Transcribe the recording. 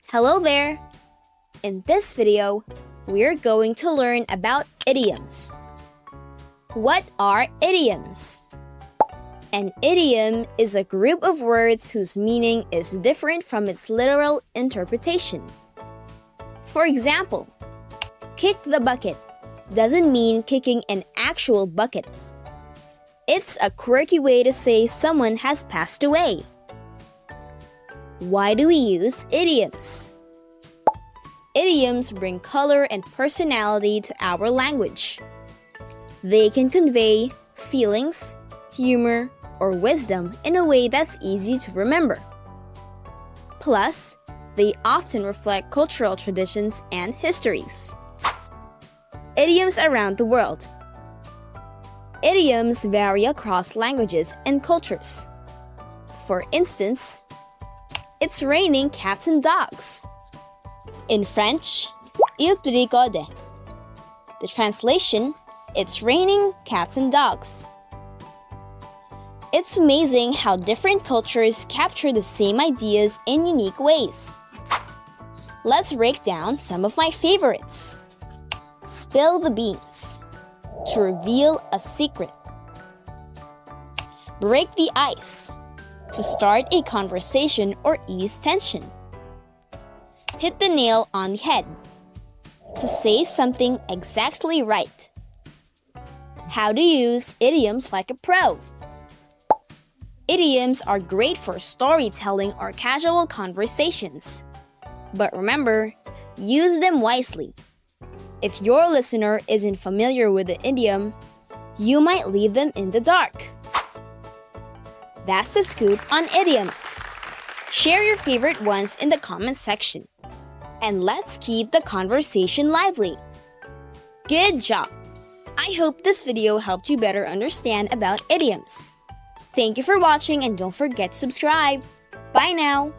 Hello there! In this video, we're going to learn about idioms. What are idioms? An idiom is a group of words whose meaning is different from its literal interpretation. For example, kick the bucket doesn't mean kicking an actual bucket. It's a quirky way to say someone has passed away. Why do we use idioms? Idioms bring color and personality to our language. They can convey feelings, humor, or wisdom in a way that's easy to remember. Plus, they often reflect cultural traditions and histories. Idioms around the world. Idioms vary across languages and cultures. For instance, it's raining cats and dogs. In French, il pleut. The translation, it's raining cats and dogs. It's amazing how different cultures capture the same ideas in unique ways. Let's break down some of my favorites. Spill the beans, to reveal a secret. Break the ice, to start a conversation or ease tension. Hit the nail on the head, to say something exactly right. How to use idioms like a pro. Idioms are great for storytelling or casual conversations. But remember, use them wisely. If your listener isn't familiar with the idiom, you might leave them in the dark. That's the scoop on idioms. Share your favorite ones in the comment section. And let's keep the conversation lively. Good job! I hope this video helped you better understand about idioms. Thank you for watching and don't forget to subscribe. Bye now!